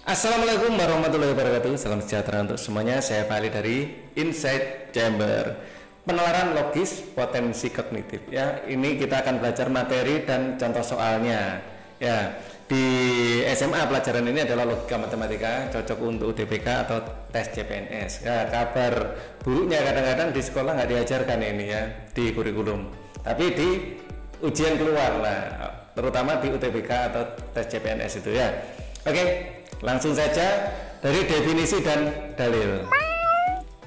Assalamualaikum warahmatullahi wabarakatuh. Salam sejahtera untuk semuanya. Saya Pak Ali dari Insight Chamber. Penalaran logis potensi kognitif. Ya, ini kita akan belajar materi dan contoh soalnya. Ya, di SMA pelajaran ini adalah logika matematika, cocok untuk UTBK atau tes CPNS. Ya, kabar buruknya kadang-kadang di sekolah nggak diajarkan ini ya di kurikulum. Tapi di ujian keluar lah, terutama di UTBK atau tes CPNS itu ya. Oke, langsung saja dari definisi dan dalil.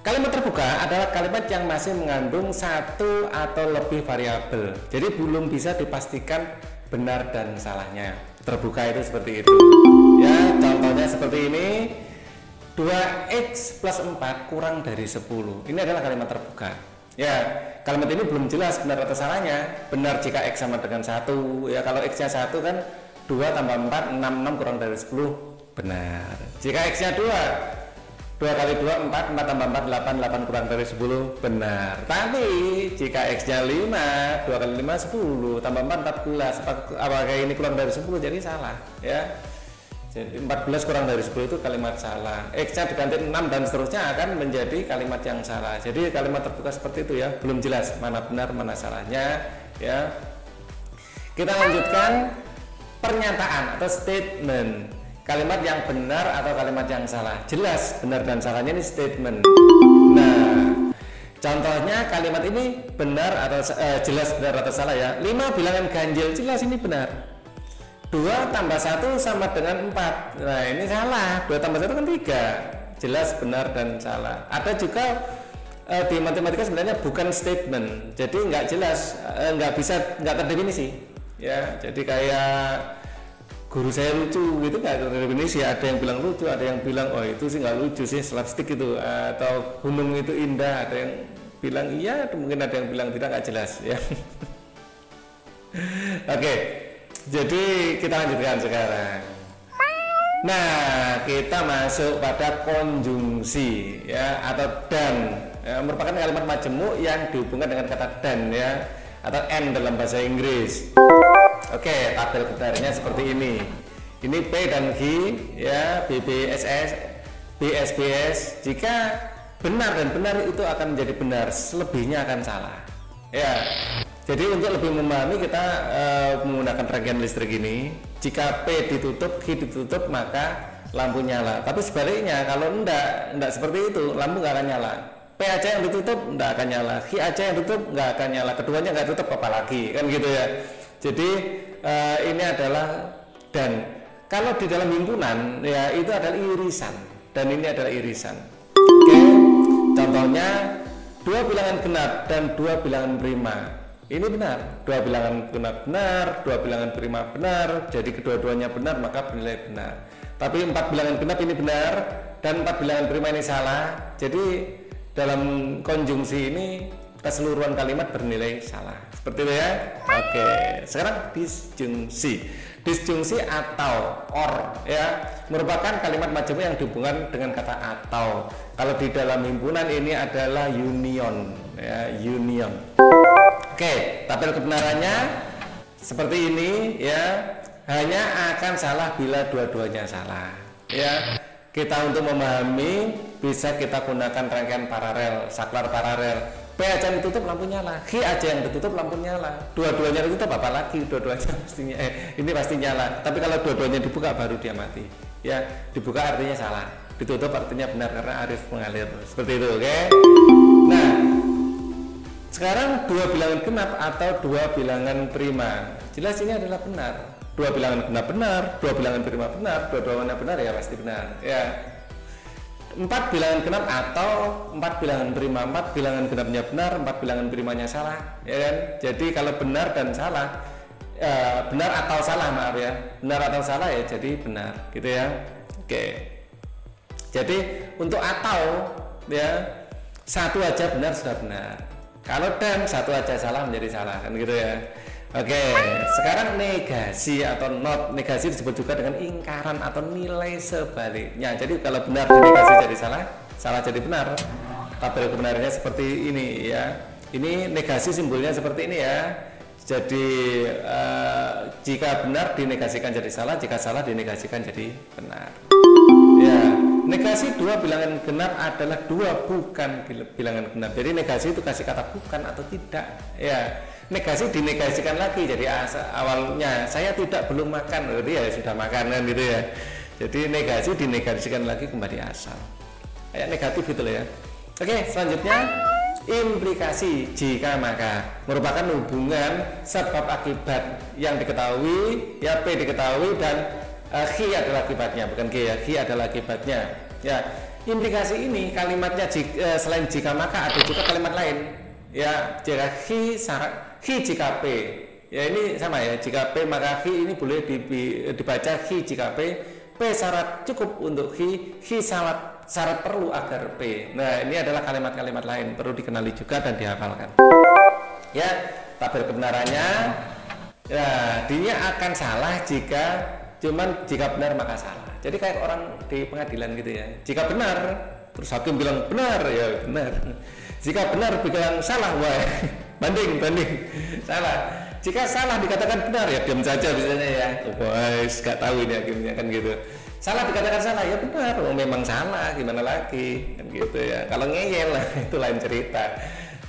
Kalimat terbuka adalah kalimat yang masih mengandung satu atau lebih variabel, jadi belum bisa dipastikan benar dan salahnya. Terbuka itu seperti itu ya, contohnya seperti ini: 2x plus 4 kurang dari 10. Ini adalah kalimat terbuka ya. Kalimat ini belum jelas benar atau salahnya. Benar jika x sama dengan 1 ya, kalau x nya 1 kan 2 tambah 4, 6 kurang dari 10, benar. Jika x nya 2 kali 2, 4 tambah 4, 8 kurang dari 10, benar. Tapi jika x nya 5, 2 kali 5, 10 tambah 4, 14, apakah ini kurang dari 10? Jadi salah ya. Jadi 14 kurang dari 10 itu kalimat salah. X nya diganti 6 dan seterusnya akan menjadi kalimat yang salah. Jadi kalimat terbuka seperti itu ya, belum jelas mana benar mana salahnya ya. Kita lanjutkan pernyataan atau statement. Kalimat yang benar atau kalimat yang salah. Jelas benar dan salahnya ini statement. Nah, contohnya kalimat ini benar atau jelas benar atau salah ya. 5 bilangan ganjil, jelas ini benar. 2 tambah 1 sama dengan 4. Nah, ini salah. 2 tambah 1 kan 3. Jelas benar dan salah. Ada juga di matematika sebenarnya bukan statement. Jadi nggak jelas, nggak terdefinisi. Ya, jadi kayak guru saya lucu gitu, nggak terdefinisi. Ada yang bilang lucu, ada yang bilang oh itu sih nggak lucu sih, slapstick itu, atau gunung itu indah. Ada yang bilang iya, mungkin ada yang bilang tidak, nggak jelas ya. Oke, jadi kita lanjutkan sekarang. Nah, kita masuk pada konjungsi ya, atau dan ya, merupakan kalimat majemuk yang dihubungkan dengan kata dan ya, atau and dalam bahasa Inggris. Oke, tabel kebenarannya seperti ini. Ini P dan Q ya, BBSS, BSBS. Jika benar dan benar itu akan menjadi benar, selebihnya akan salah. Ya. Jadi untuk lebih memahami kita menggunakan rangkaian listrik ini. Jika P ditutup, Q ditutup, maka lampu nyala. Tapi sebaliknya kalau enggak seperti itu, lampu nggak akan nyala. P aja yang ditutup nggak akan nyala, Q aja yang ditutup nggak akan nyala. Keduanya nggak tutup apalagi kan gitu ya. Jadi ini adalah dan. Kalau di dalam himpunan ya itu adalah irisan, dan ini adalah irisan. Oke, contohnya 2 bilangan genap dan 2 bilangan prima. Ini benar, 2 bilangan genap benar, 2 bilangan prima benar. Jadi kedua-duanya benar maka bernilai benar. Tapi 4 bilangan genap ini benar dan 4 bilangan prima ini salah. Jadi dalam konjungsi ini keseluruhan kalimat bernilai salah. Seperti itu ya. Oke, sekarang disjungsi. Disjungsi atau or ya, merupakan kalimat majemuk yang dihubungkan dengan kata atau. Kalau di dalam himpunan ini adalah union ya, union. Oke, tabel kebenarannya seperti ini ya. Hanya akan salah bila dua-duanya salah ya. Kita untuk memahami bisa kita gunakan rangkaian paralel, saklar paralel. P aja yang ditutup lampu nyala, Q aja yang ditutup lampu nyala. Dua-duanya ditutup apalagi, dua-duanya pastinya ini pasti nyala. Tapi kalau dua-duanya dibuka baru dia mati. Ya, dibuka artinya salah, ditutup artinya benar karena arif mengalir. Seperti itu, oke? Nah, sekarang 2 bilangan genap atau 2 bilangan prima. Jelas ini adalah benar. 2 bilangan genap benar, 2 bilangan prima benar, dua-duanya benar ya pasti benar. Ya. 4 bilangan genap atau 4 bilangan prima. 4 bilangan genapnya benar, 4 bilangan primanya salah ya kan. Jadi kalau benar dan salah benar atau salah, maaf ya, benar atau salah ya jadi benar gitu ya. Oke, jadi untuk atau ya, satu aja benar sudah benar. Kalau dan satu aja salah menjadi salah kan gitu ya. Oke, sekarang negasi atau not. Negasi disebut juga dengan ingkaran atau nilai sebaliknya. Jadi kalau benar dinegasi jadi salah, salah jadi benar. Tabel kebenarannya seperti ini ya. Ini negasi simbolnya seperti ini ya. Jadi jika benar dinegasikan jadi salah, jika salah dinegasikan jadi benar. Negasi dua bilangan genap adalah dua bukan bilangan genap. Jadi negasi itu kasih kata bukan atau tidak. Ya, negasi dinegasikan lagi. Jadi awalnya saya tidak belum makan, berarti ya sudah makan kan gitu ya. Jadi negasi dinegasikan lagi kembali asal. Kayak negatif gitu loh ya. Oke, selanjutnya implikasi jika maka merupakan hubungan sebab akibat yang diketahui, ya P diketahui dan Khi adalah akibatnya, bukan G ya, Khi adalah akibatnya. Ya, implikasi ini kalimatnya selain jika maka ada juga kalimat lain. Ya, jika Khi jika P. Ya ini sama ya, jika P maka Khi ini boleh dibaca Khi jika P. P syarat cukup untuk Khi syarat perlu agar P. Nah, ini adalah kalimat-kalimat lain perlu dikenali juga dan dihafalkan. Ya, tabel kebenarannya. Ya, dia akan salah jika benar maka salah. Jadi kayak orang di pengadilan gitu ya. Jika benar, terus hakim bilang benar, ya benar. Jika benar bilang salah, wah banding salah. Jika salah dikatakan benar, ya diam saja biasanya ya. Guys, gak tahu ini hakimnya kan gitu. Salah dikatakan salah, ya benar. Oh, memang salah, gimana lagi kan gitu ya. Kalau ngeyel lah itu lain cerita.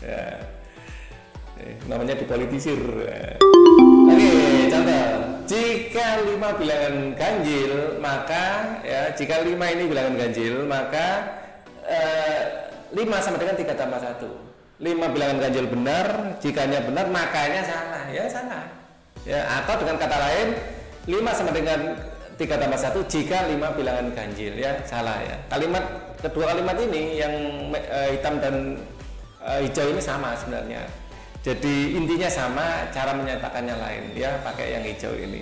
Ya. Namanya dipolitisir. Oke, contoh. Jika 5 bilangan ganjil, maka ya jika 5 ini bilangan ganjil, maka 5 sama dengan 3 tambah 1. 5 bilangan ganjil benar, jikanya benar makanya salah. Ya salah. Ya, atau dengan kata lain 5 sama dengan 3 tambah 1 jika 5 bilangan ganjil, ya salah ya. Kedua kalimat ini yang hitam dan hijau ini sama sebenarnya. Jadi intinya sama, cara menyatakannya lain ya, pakai yang hijau ini.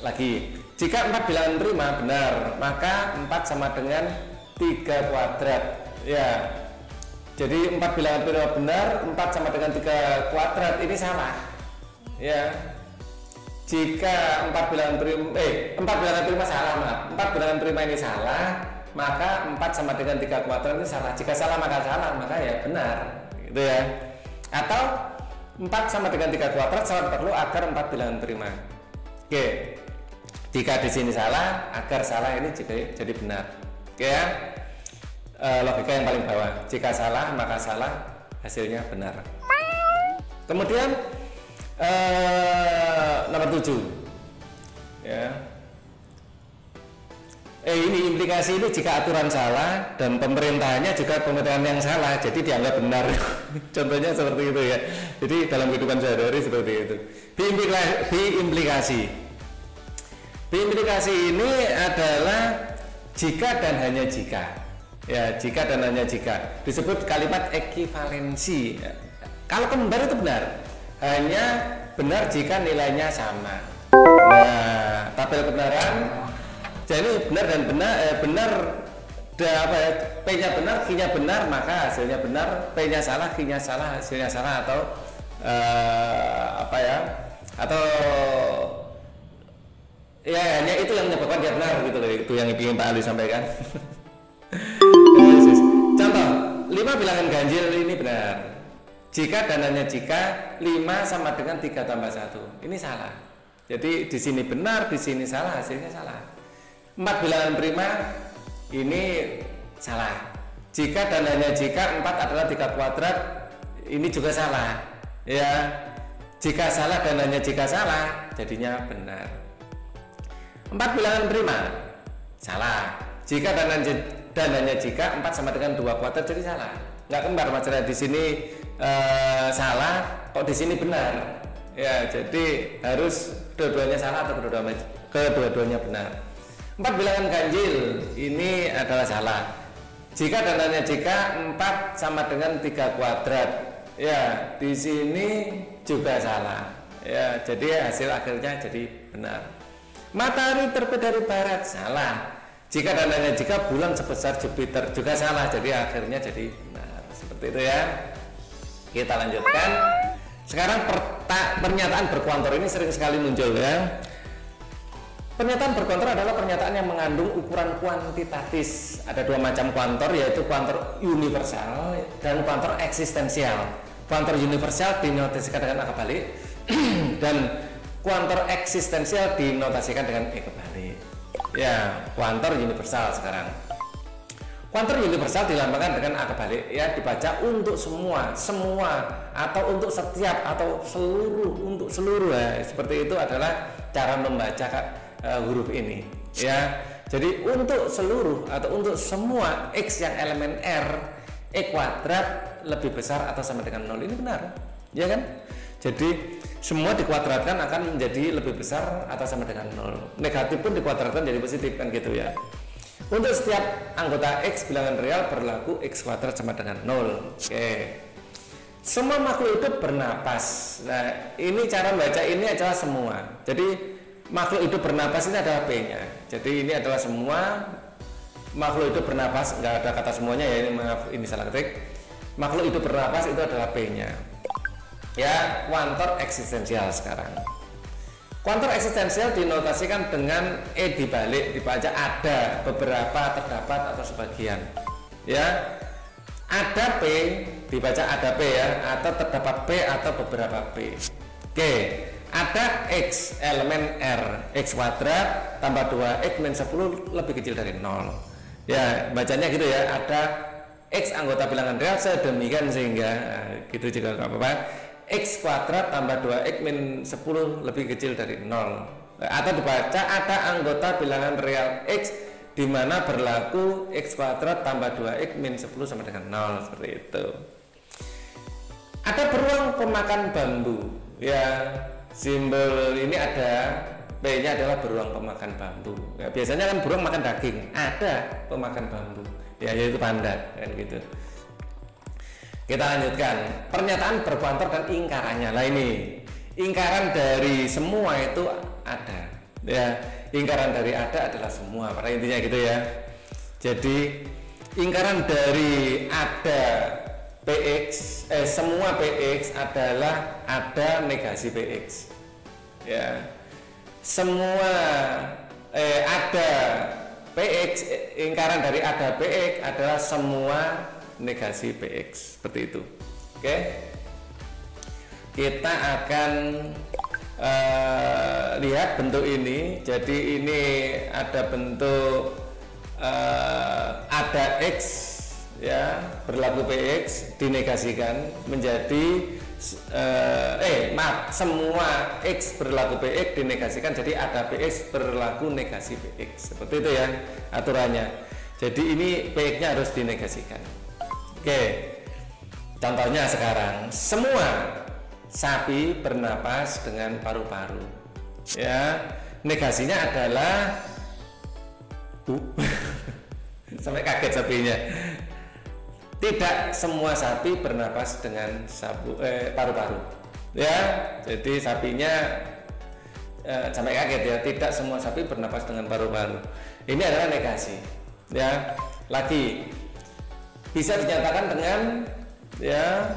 Lagi, jika 4 bilangan prima benar, maka 4 sama dengan 3 kuadrat. Ya. Jadi 4 bilangan prima benar, 4 sama dengan 3 kuadrat ini salah. Ya. Jika 4 bilangan prima salah, maaf. 4 bilangan prima ini salah, maka 4 sama dengan 3 kuadrat ini salah. Jika salah maka ya benar. Gitu ya. Atau 4 sama dengan 3 kuadrat syarat perlu agar 4 bilangan prima. Oke. Jika di sini salah, agar salah ini jadi benar. Oke ya. Logika yang paling bawah. Jika salah, maka salah hasilnya benar. Kemudian nomor 7. Ya. Ini implikasi ini jika aturan salah dan pemerintahannya juga pemerintahan yang salah, jadi dianggap benar. Contohnya seperti itu ya. Jadi dalam kehidupan sehari-hari seperti itu. Implikasi ini adalah jika dan hanya jika. Ya, jika dan hanya jika. Disebut kalimat ekivalensi. Kalau kembar itu benar. Hanya benar jika nilainya sama. Nah, tabel kebenaran. Jadi benar dan P-nya benar, Q-nya benar, maka hasilnya benar. P-nya salah, Q-nya salah, hasilnya salah, atau atau ya hanya itu yang menyebabkan dia benar gitu loh. Itu yang ingin Pak Ali sampaikan. Contoh, 5 bilangan ganjil ini benar. Jika dan hanya jika 5 sama dengan 3 tambah 1. Ini salah. Jadi di sini benar, di sini salah, hasilnya salah. 4 bilangan prima ini salah. Jika dan hanya jika 4 adalah 3 kuadrat, ini juga salah. Ya. Jika salah dan hanya jika salah, jadinya benar. 4 bilangan prima salah. Jika dan hanya jika 4 sama dengan 2 kuadrat jadi salah. Nggak kembar masalah di sini salah, kok di sini benar. Ya, jadi harus kedua-duanya salah atau kedua-duanya benar. 4 bilangan ganjil ini adalah salah. Jika dan hanya jika 4 sama dengan 3 kuadrat. Ya, di sini juga salah. Ya, jadi hasil akhirnya jadi benar. Matahari terbit dari barat salah. Jika dan hanya jika bulan sebesar Jupiter juga salah. Jadi akhirnya jadi benar. Seperti itu ya. Kita lanjutkan. Sekarang pernyataan berkuantor ini sering sekali muncul ya. Pernyataan berkuantor adalah pernyataan yang mengandung ukuran kuantitatis. Ada 2 macam kuantor, yaitu kuantor universal dan kuantor eksistensial. Kuantor universal dinotasikan dengan angka balik dan kuantor eksistensial dinotasikan dengan kebalik. Ya, kuantor universal sekarang. Kuantor universal dilambangkan dengan A kebalik, ya, dibaca untuk semua, atau untuk setiap, atau seluruh, untuk seluruh, ya. Seperti itu adalah cara membaca huruf ini, ya. Jadi untuk seluruh atau untuk semua X yang elemen R, E kuadrat lebih besar atau sama dengan 0, ini benar, ya kan? Jadi semua dikuadratkan akan menjadi lebih besar atau sama dengan 0. Negatif pun dikuadratkan jadi positif, kan gitu ya. Untuk setiap anggota X bilangan real berlaku X kuadrat sama dengan 0. Oke. Semua makhluk hidup bernapas. Nah, ini cara baca ini adalah semua. Jadi makhluk hidup bernapas ini adalah P-nya. Jadi ini adalah semua makhluk hidup bernapas, nggak ada kata semuanya ya, ini maaf, ini salah ketik. Makhluk hidup bernapas itu adalah P-nya. Ya, kuantor eksistensial sekarang. Kuantor eksistensial dinotasikan dengan E dibalik, dibaca ada, beberapa, terdapat, atau sebagian. Ya, ada P, dibaca ada P ya, atau terdapat P atau beberapa P. Oke, ada X, elemen R, X kuadrat tambah 2X min 10 lebih kecil dari 0. Ya, bacanya gitu ya, ada X anggota bilangan real sedemikian sehingga, gitu juga nggak apa-apa. X kuadrat tambah 2X min 10 lebih kecil dari 0, atau dibaca ada anggota bilangan real X di mana berlaku X kuadrat tambah 2X min 10 sama dengan 0, seperti itu. Ada beruang pemakan bambu, ya, simbol ini ada P-nya adalah beruang pemakan bambu, ya, biasanya kan beruang makan daging, ada pemakan bambu, ya, yaitu panda, kan gitu. Kita lanjutkan pernyataan berkuantor dan ingkarannya. Nah, ini ingkaran dari semua itu ada, ya, ingkaran dari ada adalah semua, pada intinya gitu ya. Jadi ingkaran dari ada PX, semua PX adalah ada negasi PX, ya. Semua ada PX, ingkaran dari ada PX adalah semua negasi PX, seperti itu. Oke, kita akan lihat bentuk ini. Jadi ini ada bentuk ada X, ya, berlaku PX dinegasikan menjadi semua X berlaku PX dinegasikan jadi ada PX berlaku negasi PX, seperti itu ya aturannya. Jadi ini PX nya harus dinegasikan. Oke, contohnya sekarang semua sapi bernapas dengan paru-paru, ya, negasinya adalah sampai kaget sapinya. Tidak semua sapi bernapas dengan paru-paru, ya, jadi sapinya sampai kaget ya, tidak semua sapi bernapas dengan paru-paru. Ini adalah negasi, ya. Lagi bisa dinyatakan dengan, ya,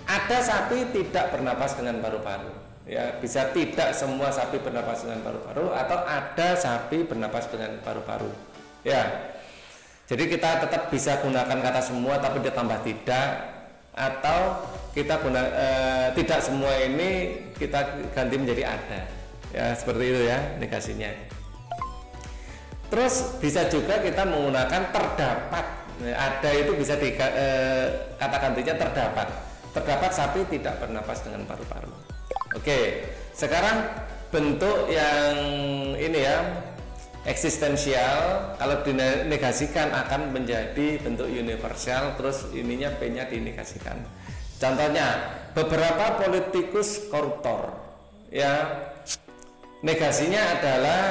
ada sapi tidak bernapas dengan paru-paru, ya, bisa tidak semua sapi bernapas dengan paru-paru, atau ada sapi bernapas dengan paru-paru, ya. Jadi kita tetap bisa gunakan kata semua tapi ditambah tidak, atau kita tidak semua ini kita ganti menjadi ada, ya, seperti itu ya negasinya. Terus bisa juga kita menggunakan terdapat. Ada itu bisa kata gantinya terdapat. Terdapat sapi tidak bernapas dengan paru-paru. Oke, sekarang bentuk yang ini ya, eksistensial, kalau dinegasikan akan menjadi bentuk universal, terus ininya P-nya dinegasikan. Contohnya beberapa politikus koruptor, ya, negasinya adalah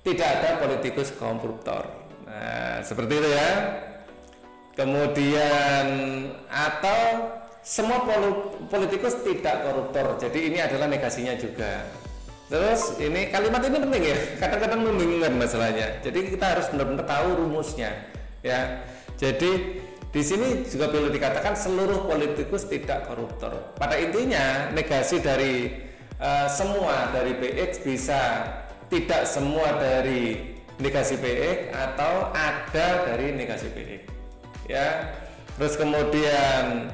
tidak ada politikus koruptor. Nah, seperti itu ya. Kemudian atau semua politikus tidak koruptor. Jadi ini adalah negasinya juga. Terus ini kalimat ini penting ya. Kadang-kadang membingungkan masalahnya. Jadi kita harus benar-benar tahu rumusnya, ya. Jadi di sini juga perlu dikatakan seluruh politikus tidak koruptor. Pada intinya negasi dari semua dari PX bisa tidak semua dari negasi PX atau ada dari negasi PX, ya. Terus kemudian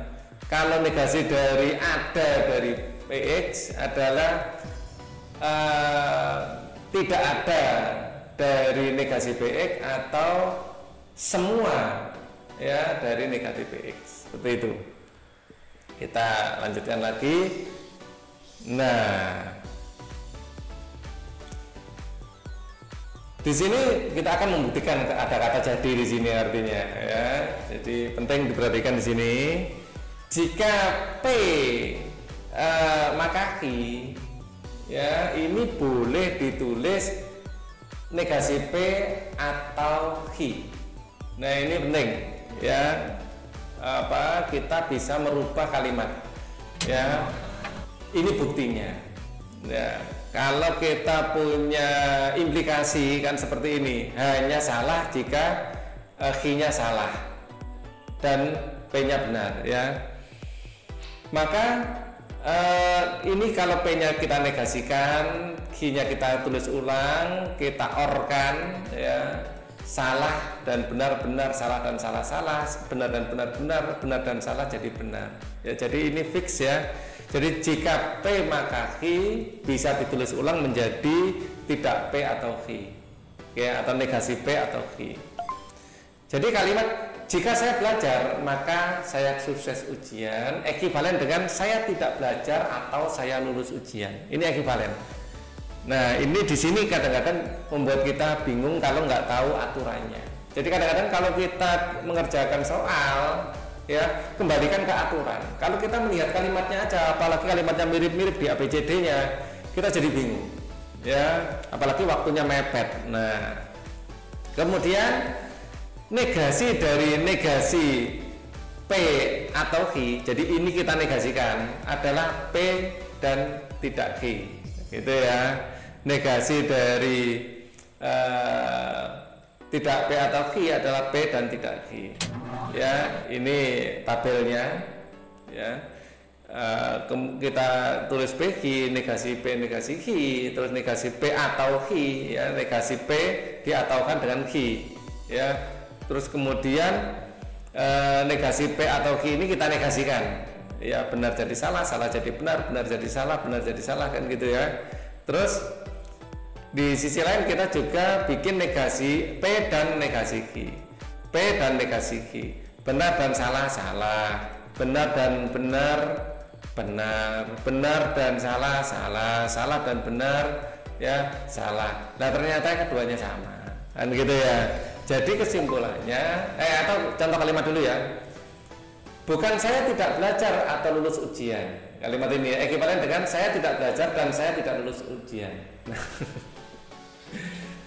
kalau negasi dari ada dari PX adalah tidak ada dari negasi PX atau semua ya dari negatif Px. Seperti itu. Kita lanjutkan lagi. Nah, di sini kita akan membuktikan ada kata jadi di sini artinya ya. Jadi penting diperhatikan di sini. Jika P maka Q ya ini boleh ditulis negasi P atau Q. Nah, ini penting ya. Kita bisa merubah kalimat ya. Ini buktinya ya. Kalau kita punya implikasi kan seperti ini, hanya salah jika Q-nya salah dan P-nya benar ya. Maka ini kalau P-nya kita negasikan, Q-nya kita tulis ulang, kita OR-kan ya. Salah dan benar, benar, salah dan salah, salah, benar dan benar, benar, benar dan salah jadi benar ya. Jadi ini fix ya. Jadi jika P maka Q bisa ditulis ulang menjadi tidak P atau Q ya, atau negasi P atau Q. Jadi kalimat jika saya belajar maka saya sukses ujian ekivalen dengan saya tidak belajar atau saya lulus ujian. Ini ekivalen. Nah, ini di sini kadang-kadang membuat kita bingung kalau nggak tahu aturannya. Jadi kadang-kadang kalau kita mengerjakan soal ya, kembalikan ke aturan. Kalau kita melihat kalimatnya aja, apalagi kalimatnya mirip-mirip di ABCD-nya, kita jadi bingung ya, apalagi waktunya mepet. Nah, kemudian negasi dari negasi P atau Q, jadi ini kita negasikan adalah P dan tidak Q gitu ya. Negasi dari tidak P atau Q adalah P dan tidak Q ya. Ini tabelnya ya. Kita tulis PQ, negasi P, negasi Q, terus negasi P atau Q ya, negasi P diataukan dengan Q ya. Terus kemudian negasi P atau Q ini kita negasikan ya, benar jadi salah, salah jadi benar, benar jadi salah, benar jadi salah kan gitu ya. Terus di sisi lain kita juga bikin negasi P dan negasi Q. P dan negasi Q. Benar dan salah, salah. Benar dan benar, benar. Benar dan salah, salah. Salah dan benar, ya salah. Nah, ternyata keduanya sama. Kan gitu ya. Jadi kesimpulannya, atau contoh kalimat dulu ya. Bukan saya tidak belajar atau lulus ujian. Kalimat ini ekivalen dengan saya tidak belajar dan saya tidak lulus ujian.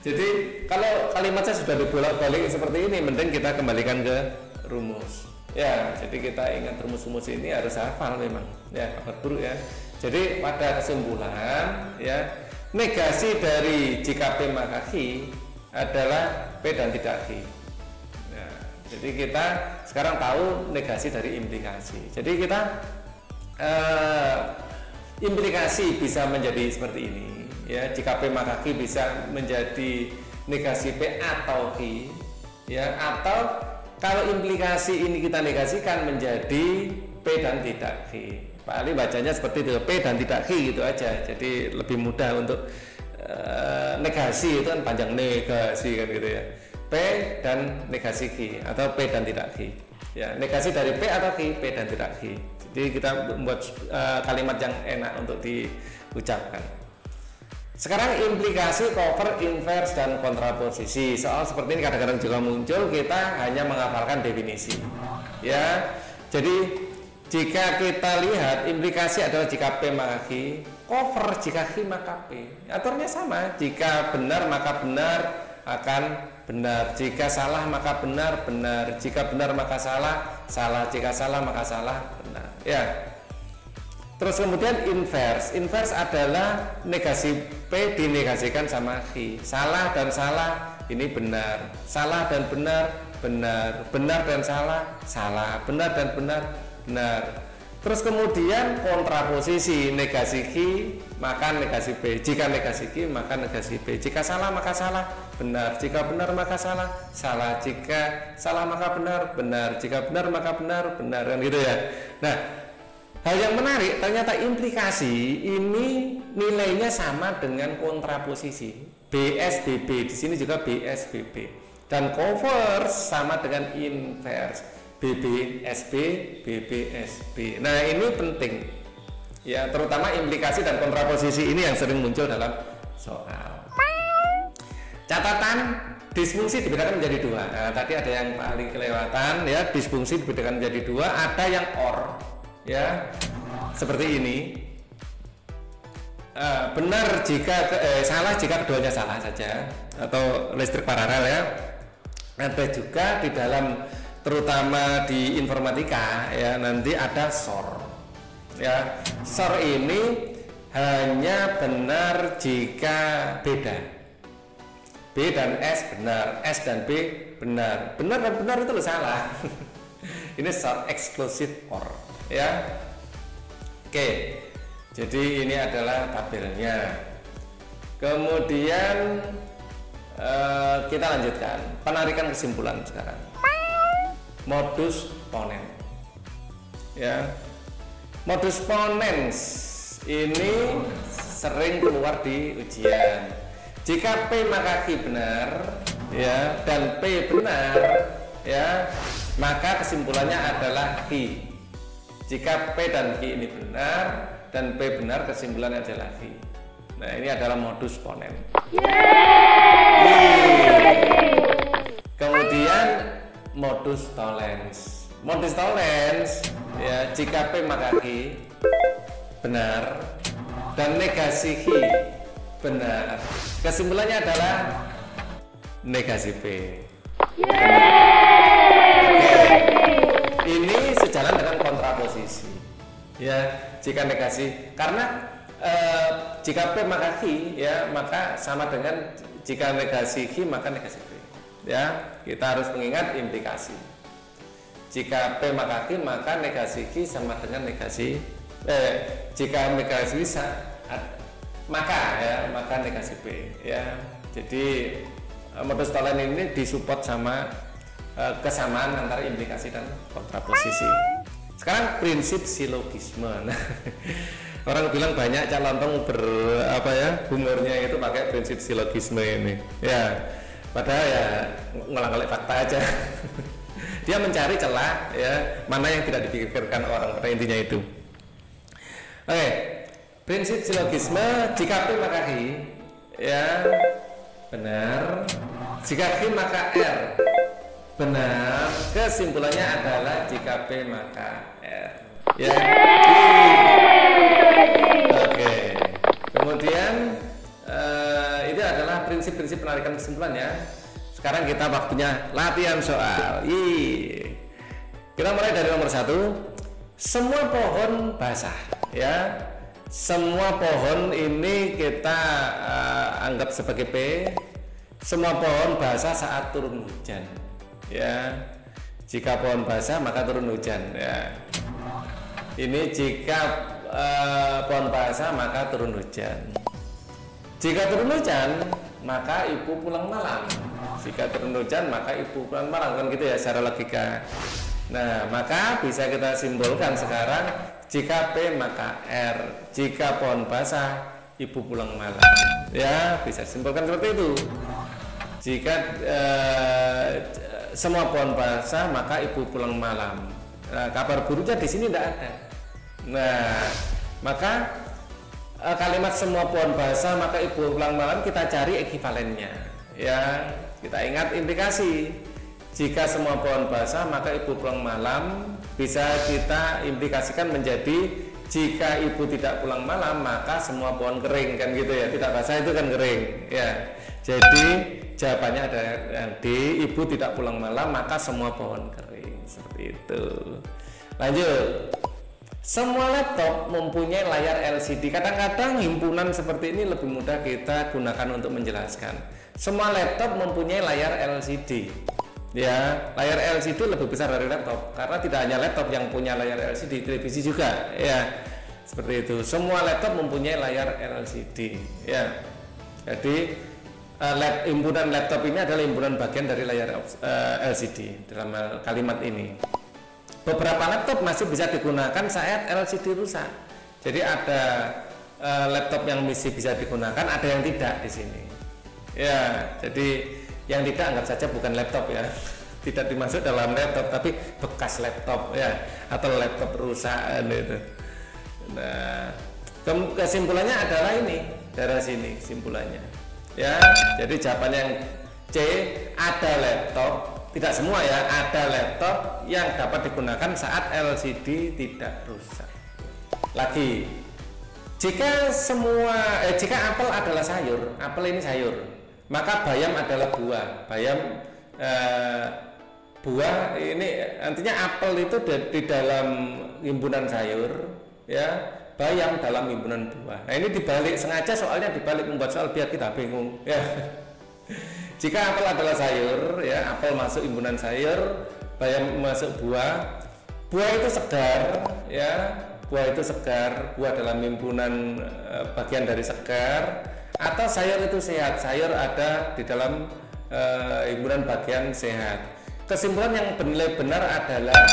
Jadi kalau kalimatnya sudah dibolak-balik seperti ini, mending kita kembalikan ke rumus. Ya, jadi kita ingat rumus-rumus ini harus hafal memang. Ya, kabar buruk ya. Jadi pada kesimpulan ya, negasi dari jika P maka Q adalah P dan tidak Q. Nah, jadi kita sekarang tahu negasi dari implikasi. Jadi kita implikasi bisa menjadi seperti ini ya. Jika P maka Q bisa menjadi negasi P atau Q ya, atau kalau implikasi ini kita negasikan menjadi P dan tidak Q. Pak Ali bacanya seperti itu, P dan tidak Q gitu aja. Jadi lebih mudah untuk negasi, itu kan panjang negasi kan gitu ya. P dan negasi Q atau P dan tidak Q. Ya, negasi dari P atau Q, P dan tidak Q. Jadi kita membuat kalimat yang enak untuk diucapkan. Sekarang implikasi, cover, inverse, dan kontraposisi. Soal seperti ini kadang-kadang juga muncul, kita hanya menghafalkan definisi. Ya, jadi jika kita lihat implikasi adalah jika P maka Q, cover jika Q maka P. Aturnya sama, jika benar maka benar akan benar, jika salah maka benar, benar, jika benar maka salah, salah, jika salah maka salah, benar. Ya. Terus kemudian inverse. Inverse adalah negasi P dinegasikan sama Q. Salah dan salah ini benar. Salah dan benar, benar. Benar dan salah, salah. Benar dan benar, benar. Terus kemudian kontraposisi, negasi Q maka negasi P. Jika negasi Q maka negasi P. Jika salah maka salah, benar. Jika benar maka salah, salah. Jika salah maka benar, benar. Jika benar maka benar, benar. Kan gitu ya. Nah, hal yang menarik ternyata implikasi ini nilainya sama dengan kontraposisi. BSBB, di sini juga BSBB. dan converse sama dengan inverse. BBSB, BBSB. Nah, ini penting. Ya, terutama implikasi dan kontraposisi ini yang sering muncul dalam soal. Catatan, disfungsi dibedakan menjadi dua. Nah, tadi ada yang paling kelewatan ya, disfungsi dibedakan menjadi dua, ada yang or ya. Seperti ini. Benar jika salah jika keduanya salah saja atau listrik paralel ya. Ada juga di dalam terutama di informatika ya, nanti ada SOR ya. SOR ini hanya benar jika beda. B dan S benar, S dan B benar. Benar dan benar itu salah. Ini SOR exclusive OR ya. Oke. Jadi ini adalah tabelnya. Kemudian kita lanjutkan penarikan kesimpulan sekarang. Modus ponens ya. Modus ponens ini sering keluar di ujian. Jika P maka Q benar ya, dan P benar ya, maka kesimpulannya adalah Q. Jika P dan Q ini benar dan P benar, kesimpulannya adalah Q. Nah, ini adalah modus ponens. Kemudian modus tollens. Modus tollens ya, jika P maka Q benar dan negasi Q benar, kesimpulannya adalah negasi P. Ini sejalan dengan kontraposisi ya. Jika negasi, karena jika P maka Q ya, maka sama dengan jika negasi Q maka negasi P ya. Kita harus mengingat implikasi. Jika P maka Q maka negasi Q sama dengan negasi jika negasi maka negasi P ya. Jadi modus tollens ini disupport sama kesamaan antara implikasi dan kontraposisi. Sekarang prinsip silogisme. Orang bilang banyak calon humornya itu pakai prinsip silogisme ini ya. Padahal ya ngulang-ngulang fakta aja. Dia mencari celah ya, mana yang tidak dipikirkan orang, pada intinya itu. Oke, prinsip silogisme, jika P maka Q ya benar, jika Q maka R benar, kesimpulannya adalah jika P maka R ya. Oke, kemudian itu adalah prinsip-prinsip penarikan kesimpulan ya. Sekarang kita waktunya latihan soal. Kita mulai dari nomor 1. Semua pohon basah ya. Semua pohon ini kita anggap sebagai P. Semua pohon basah saat turun hujan ya. Jika pohon basah maka turun hujan ya. Ini jika pohon basah maka turun hujan. Jika turun hujan maka ibu pulang malam. Jika turun hujan maka ibu pulang malam, kan gitu ya secara logika. Nah, maka bisa kita simpulkan sekarang, jika P maka R, jika pohon basah ibu pulang malam ya, bisa simpulkan seperti itu. Jika semua pohon basah maka ibu pulang malam. Nah, kabar buruknya di sini tidak ada. Nah, maka kalimat semua pohon basah maka ibu pulang malam kita cari ekivalennya ya. Kita ingat implikasi. Jika semua pohon basah maka ibu pulang malam, bisa kita implikasikan menjadi jika ibu tidak pulang malam maka semua pohon kering, kan gitu ya. Tidak basah itu kan kering ya. Jadi jawabannya ada D, ibu tidak pulang malam maka semua pohon kering, seperti itu. Lanjut. Semua laptop mempunyai layar LCD. Kadang-kadang himpunan seperti ini lebih mudah kita gunakan untuk menjelaskan. Semua laptop mempunyai layar LCD. Ya, layar LCD lebih besar dari laptop karena tidak hanya laptop yang punya layar LCD, televisi juga. Ya, seperti itu. Semua laptop mempunyai layar LCD. Ya, jadi himpunan laptop ini adalah himpunan bagian dari layar LCD dalam kalimat ini. Beberapa laptop masih bisa digunakan saat LCD rusak. Jadi ada laptop yang masih bisa digunakan, ada yang tidak di sini. Ya, jadi Yang tidak anggap saja bukan laptop ya. Tidak dimasuk dalam laptop tapi bekas laptop ya, atau laptop perusahaan itu. Nah, kesimpulannya adalah ini dari sini kesimpulannya ya. Jadi jawaban yang C, ada laptop, tidak semua ya, ada laptop yang dapat digunakan saat LCD tidak rusak. Lagi, jika apel adalah sayur, apel ini sayur, maka bayam adalah buah. Buah ini artinya apel itu di dalam himpunan sayur ya, bayam dalam himpunan buah. Nah, ini dibalik sengaja, soalnya dibalik membuat soal biar kita bingung ya. Jika apel adalah sayur ya, apel masuk himpunan sayur, bayam masuk buah. Buah itu segar ya, buah itu segar, buah dalam himpunan bagian dari segar. Atau sayur itu sehat, sayur ada di dalam himpunan bagian sehat. Kesimpulan yang bernilai benar adalah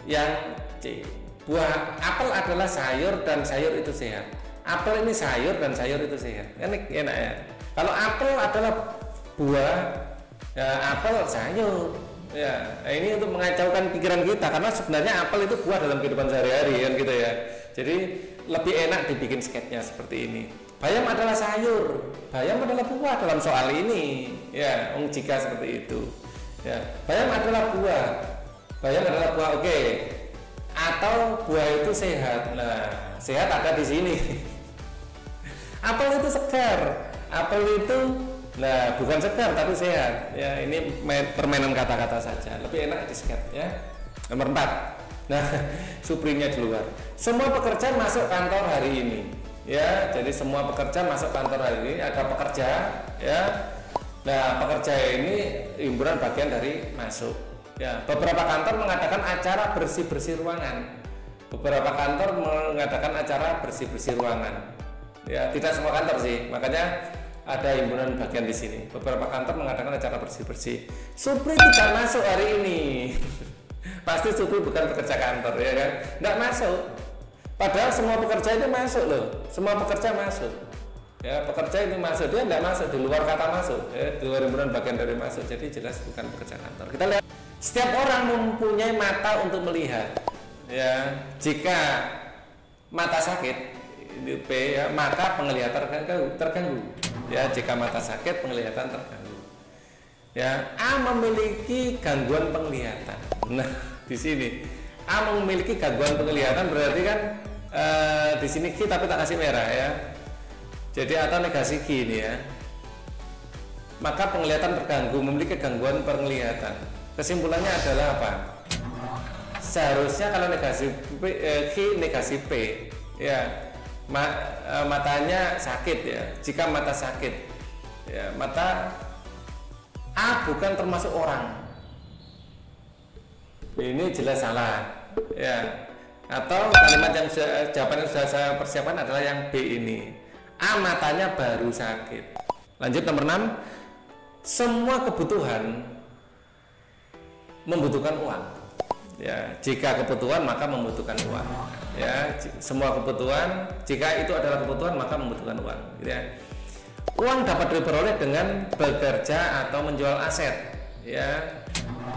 yang C. Buah apel adalah sayur dan sayur itu sehat. Apel ini sayur dan sayur itu sehat. Enak ya. Kalau apel adalah buah, ya apel sayur. Ya, nah ini untuk mengacaukan pikiran kita, karena sebenarnya apel itu buah dalam kehidupan sehari-hari kan gitu ya. Jadi lebih enak dibikin sketnya seperti ini. Bayam adalah sayur, bayam adalah buah dalam soal ini. Ya, jika seperti itu. Ya, bayam adalah buah, oke. Atau buah itu sehat. Nah, sehat ada di sini. Apel itu segar, apel itu bukan segar tapi sehat. Ya, ini permainan kata-kata saja. Lebih enak di sket ya. Nomor 4. Nah, suprinya di luar. Semua pekerja masuk kantor hari ini. Ya, jadi semua pekerja masuk kantor hari ini. Ada pekerja ya. Nah, pekerja ini himpunan bagian dari masuk. Ya, beberapa kantor mengadakan acara bersih-bersih ruangan. Beberapa kantor mengadakan acara bersih-bersih ruangan. Ya, tidak semua kantor sih. Makanya ada himpunan bagian di sini. Beberapa kantor mengadakan acara bersih-bersih. Supri tidak masuk hari ini. Pasti Supri bukan pekerja kantor ya kan? Nggak masuk. Padahal semua pekerja itu masuk loh. Semua pekerja masuk. Ya, pekerja itu masuk, dia nggak masuk, di luar kata masuk ya, di luar himpunan bagian dari masuk, jadi jelas bukan pekerja kantor. Kita lihat, setiap orang mempunyai mata untuk melihat ya. Jika mata sakit ini P ya, maka penglihatan terganggu ya. Jika mata sakit penglihatan terganggu ya. A memiliki gangguan penglihatan. Nah, di sini A memiliki gangguan penglihatan berarti kan di sini Q tapi tak kasih merah ya. Jadi atau negasi Q ini ya. Maka penglihatan terganggu, memiliki gangguan penglihatan. Kesimpulannya adalah apa? Seharusnya kalau negasi Q negasi P ya, matanya sakit ya. Jika mata sakit ya, mata A bukan termasuk orang. Ini jelas salah ya. Atau kalimat yang jawaban yang sudah saya persiapkan adalah yang B ini. A matanya baru sakit. Lanjut nomor 6. Semua kebutuhan membutuhkan uang. Ya, jika kebutuhan maka membutuhkan uang. Ya, semua kebutuhan, jika itu adalah kebutuhan maka membutuhkan uang. Ya. Uang dapat diperoleh dengan bekerja atau menjual aset. Ya,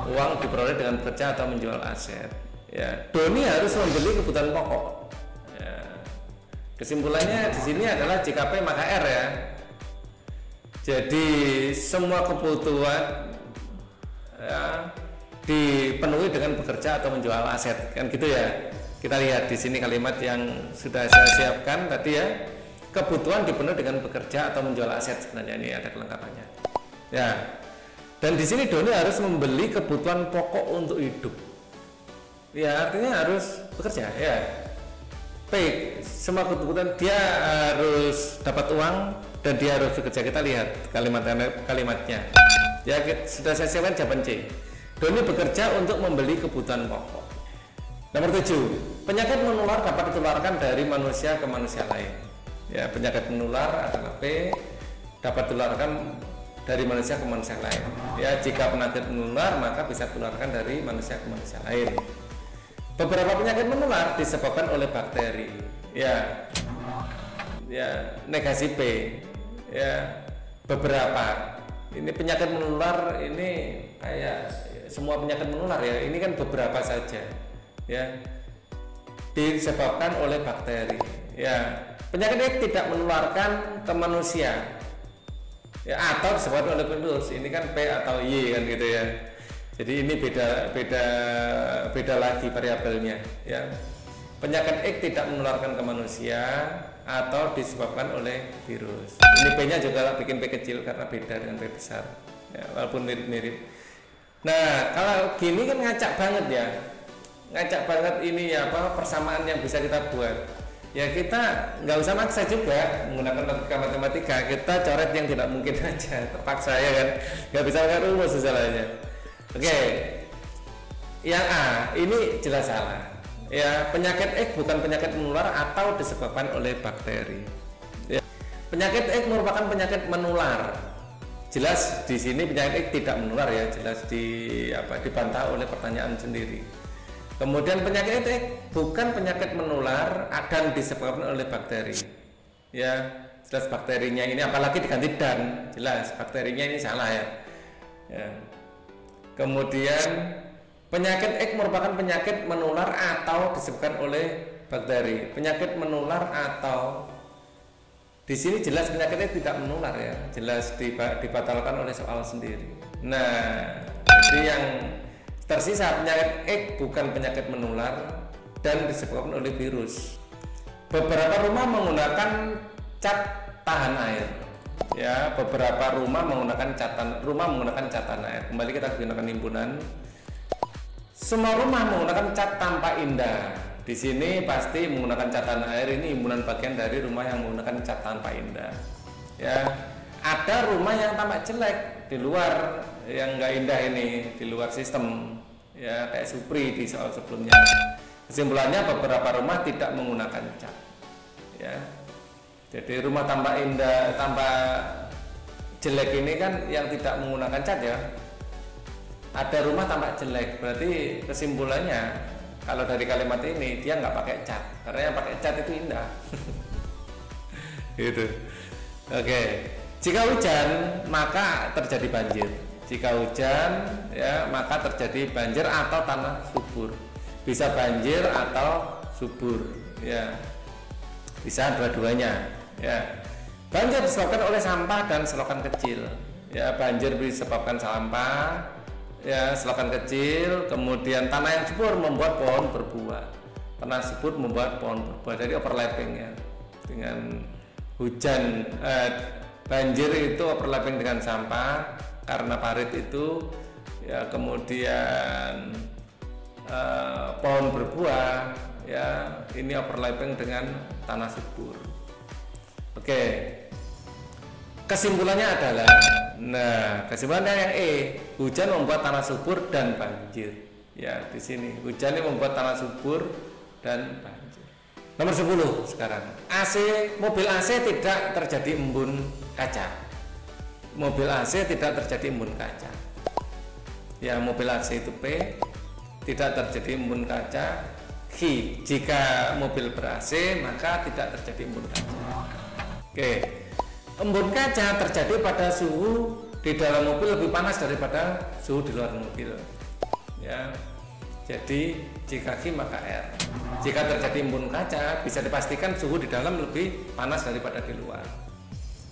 uang diperoleh dengan bekerja atau menjual aset. Ya, Doni harus membeli kebutuhan pokok. Kesimpulannya di sini adalah jika P maka R ya. Jadi semua kebutuhan ya, dipenuhi dengan bekerja atau menjual aset, kan gitu ya. Kita lihat di sini kalimat yang sudah saya siapkan tadi ya. Kebutuhan dipenuhi dengan bekerja atau menjual aset, sebenarnya ini ada kelengkapannya. Ya. Dan di sini Doni harus membeli kebutuhan pokok untuk hidup. Ya, artinya harus bekerja ya. P, semua kebutuhan dia harus dapat uang dan dia harus bekerja. Kita lihat kalimatnya. Ya, sudah saya siapkan jawaban C. Doni bekerja untuk membeli kebutuhan pokok. Nomor 7. Penyakit menular dapat ditularkan dari manusia ke manusia lain. Ya, penyakit menular adalah P, dapat ditularkan dari manusia ke manusia lain. Ya, jika penyakit menular maka bisa ditularkan dari manusia ke manusia lain. Beberapa penyakit menular disebabkan oleh bakteri. Ya, negasi P. Ya, beberapa ini penyakit menular ini kayak semua penyakit menular ya, ini kan beberapa saja ya, disebabkan oleh bakteri ya. Penyakit ini tidak menularkan ke manusia ya, atau disebabkan oleh virus, ini kan P atau Y kan gitu ya. Jadi ini beda lagi variabelnya ya. Penyakit X tidak menularkan ke manusia atau disebabkan oleh virus. Ini P-nya juga bikin P kecil karena beda dengan P besar ya, walaupun mirip-mirip. Nah kalau gini kan ngacak banget ya, ngacak banget ini ya, apa persamaan yang bisa kita buat ya. Kita nggak usah maksa juga menggunakan logika matematika, kita coret yang tidak mungkin aja, terpaksa ya kan, nggak bisa pakai rumus misalnya. Oke, yang A ini jelas salah ya. Penyakit X bukan penyakit menular atau disebabkan oleh bakteri ya. Penyakit X merupakan penyakit menular, jelas di sini penyakit X tidak menular ya, jelas dibantah oleh pertanyaan sendiri. Kemudian penyakit X bukan penyakit menular dan disebabkan oleh bakteri ya, jelas bakterinya ini, apalagi diganti dan, jelas bakterinya ini salah ya. Kemudian penyakit X merupakan penyakit menular atau disebabkan oleh bakteri. Penyakit menular atau, di sini jelas penyakit X tidak menular ya, jelas dibatalkan oleh soal sendiri. Nah, jadi yang tersisa penyakit X bukan penyakit menular dan disebabkan oleh virus. Beberapa rumah menggunakan cat tahan air ya, beberapa rumah menggunakan catan air. Kembali kita gunakan himpunan. Semua rumah menggunakan cat tampak indah. Di sini pasti menggunakan catan air, ini himpunan bagian dari rumah yang menggunakan cat tampak indah ya. Ada rumah yang tampak jelek di luar, yang enggak indah ini, di luar sistem ya, kayak Supri di soal sebelumnya. Kesimpulannya beberapa rumah tidak menggunakan cat ya. Jadi rumah tampak indah, tampak jelek ini kan yang tidak menggunakan cat ya. Ada rumah tampak jelek, berarti kesimpulannya kalau dari kalimat ini dia nggak pakai cat, karena yang pakai cat itu indah. Gitu. Oke. Jika hujan maka terjadi banjir. Jika hujan ya maka terjadi banjir atau tanah subur. Bisa banjir atau subur ya. Bisa dua-duanya ya. Banjir disebabkan oleh sampah dan selokan kecil ya. Banjir disebabkan sampah ya, selokan kecil. Kemudian tanah yang subur membuat pohon berbuah. Tanah subur membuat pohon berbuah. Jadi overlapping ya dengan hujan. Banjir itu overlapping dengan sampah karena parit itu ya. Kemudian pohon berbuah ya, ini overlapping dengan tanah subur. Oke, kesimpulannya adalah, nah kesimpulannya yang E, hujan membuat tanah subur dan banjir ya. Di sini hujan ini membuat tanah subur dan banjir. Nomor 10 sekarang, mobil AC tidak terjadi embun kaca. Mobil AC tidak terjadi embun kaca ya. Mobil AC itu P, tidak terjadi embun kaca. Jika mobil ber-AC maka tidak terjadi embun kaca. Oke, embun kaca terjadi pada suhu di dalam mobil lebih panas daripada suhu di luar mobil ya. Jadi jika Q maka R. Jika terjadi embun kaca bisa dipastikan suhu di dalam lebih panas daripada di luar.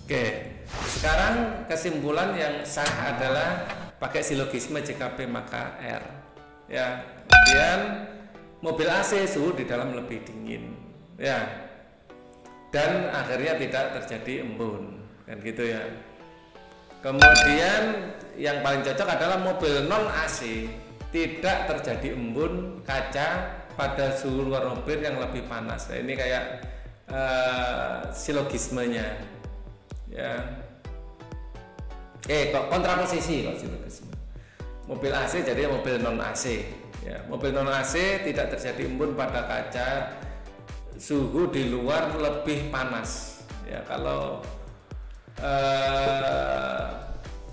Oke, sekarang kesimpulan yang sah adalah pakai silogisme jika P maka R ya. Kemudian mobil AC suhu di dalam lebih dingin ya, dan akhirnya tidak terjadi embun kan gitu ya. Kemudian yang paling cocok adalah mobil non AC tidak terjadi embun kaca pada suhu luar mobil yang lebih panas. Nah, ini kayak silogismenya ya. Kontraposisi kok silogisme. Mobil AC jadi mobil non AC ya. Mobil non AC tidak terjadi embun pada kaca suhu di luar lebih panas ya. Kalau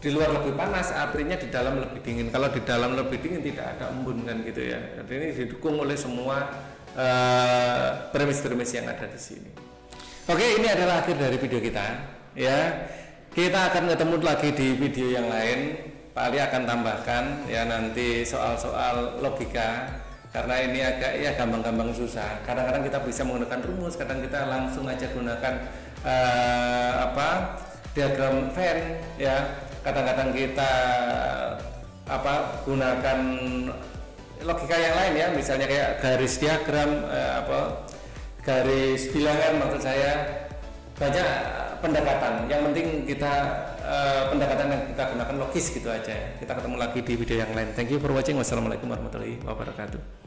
di luar lebih panas artinya di dalam lebih dingin. Kalau di dalam lebih dingin tidak ada embun kan gitu ya. Jadi ini didukung oleh semua premis-premis yang ada di sini. Oke, ini adalah akhir dari video kita ya. Kita akan ketemu lagi di video yang lain. Pak Ali akan tambahkan ya nanti soal-soal logika, karena ini agak ya gampang-gampang susah. Kadang-kadang kita bisa menggunakan rumus, kadang kita langsung aja gunakan diagram Venn ya. Kadang-kadang kita gunakan logika yang lain ya, misalnya kayak garis diagram, garis bilangan maksud saya. Banyak pendekatan, yang penting kita pendekatan yang kita gunakan logis gitu aja. Kita ketemu lagi di video yang lain. Thank you for watching. Wassalamualaikum warahmatullahi wabarakatuh.